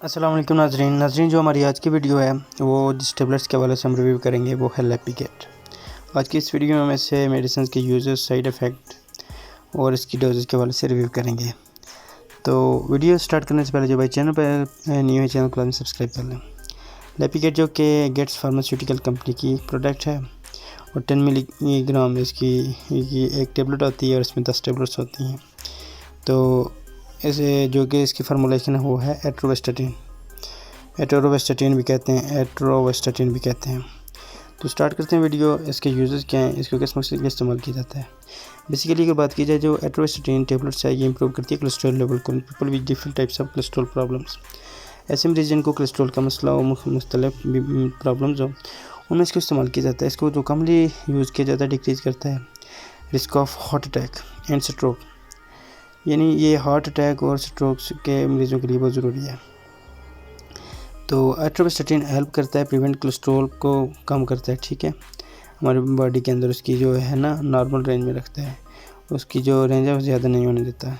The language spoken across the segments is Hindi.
अस्सलाम वालेकुम नाजरीन जो हमारी आज की वीडियो है वो जिस टेबलेट्स के हवाले से हम रिव्यू करेंगे वो है लेपिकेट। आज की इस वीडियो में से मेडिसिन के यूजेस, साइड इफ़ेक्ट और इसकी डोजेस के हवाले से रिव्यू करेंगे। तो वीडियो स्टार्ट करने से पहले जो भाई चैनल पर न्यू है चैनल को लाजमी सब्सक्राइब कर लें। लेपिकेट जो कि गेट्स फार्मास्यूटिकल कंपनी की प्रोडक्ट है और 10 मिलीग्राम इसकी एक टेबलेट होती है और इसमें 10 टेबलेट्स होती हैं। तो ऐसे जो कि इसकी फार्मूलेशन है वो है एटरोवेस्टेटिन भी कहते हैं। तो स्टार्ट करते हैं वीडियो। इसके यूजेस क्या हैं, इसको किस मकसद के लिए इस्तेमाल किया जाता है। बेसिकली अगर बात की जाए जो एटरोवेस्टेटिन टेबलेट्स है ये इंप्रूव करती है कोलेस्ट्रॉल लेवल को people with different types of cholesterol problems. ऐसे मरीज जिनको कोलेस्ट्रॉल का मसला हो, मुख्तलिफ प्रॉब्लम्स हो, उनमें इसको इस्तेमाल किया जाता है। इसको जो कमली यूज़ किया जाता है डिक्रीज़ करता है risk of heart attack and stroke, यानी ये हार्ट अटैक और स्ट्रोक्स के मरीज़ों के लिए बहुत ज़रूरी है। तो एटरोवेस्टेटिन हेल्प करता है प्रिवेंट कोलेस्ट्रॉल को कम करता है, ठीक है, हमारी बॉडी के अंदर उसकी जो है ना नॉर्मल रेंज में रखता है, उसकी जो रेंज है वो ज़्यादा नहीं होने देता है।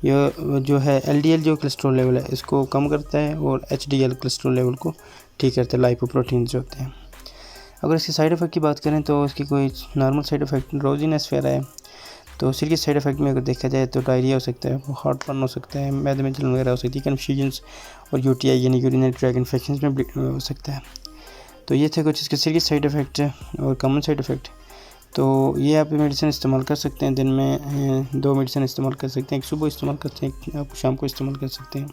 यह जो है एलडीएल जो कोलेस्ट्रॉल लेवल है इसको कम करता है और एचडीएल कोलेस्ट्रॉल लेवल को ठीक करता है, लाइपोप्रोटीन जो होते हैं। अगर इसके साइड इफ़ेक्ट की बात करें तो इसकी कोई नॉर्मल साइड इफ़ेक्ट रोजीनेस वगैरह है। तो सीरियस साइड इफ़ेक्ट में अगर देखा जाए तो डायरिया हो सकता है, हार्ट बर्न हो सकता है, मैदे में जलन वगैरह हो सकती है, कन्फ्यूजन्स और यूटीआई यानी यूरिनरी ट्रैक इन्फेक्शन में हो सकता है। तो ये थे कुछ इसके सीरियस साइड इफ़ेक्ट और कॉमन साइड इफ़ेक्ट। तो ये आप मेडिसिन इस्तेमाल कर सकते हैं, दिन में 2 मेडिसिन इस्तेमाल कर सकते हैं, एक सुबह इस्तेमाल करते हैं, आप शाम को इस्तेमाल कर सकते हैं।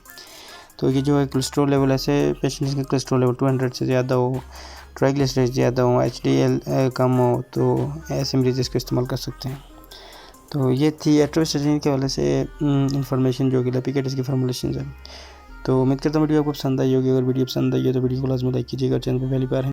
तो ये जो है कोलेस्ट्रॉल लेवल ऐसे पेशेंट्स का कोलेस्ट्रॉल लेवल 200 से ज़्यादा हो, ट्राइग्लिसराइड ज़्यादा हो, एचडीएल कम हो, तो ऐसे मरीज इसको इस्तेमाल कर सकते हैं। तो ये थी एटरोवेस्टेटिन के हवाले से इंफॉर्मेशन जो कि लेपिकेट इसकी फार्मूलेशन है। तो उम्मीद करता हूँ वीडियो आपको पसंद आई होगी। अगर वीडियो पसंद आई हो तो वीडियो को लाजमी लाइक कीजिएगा। चैनल पर पहली बार है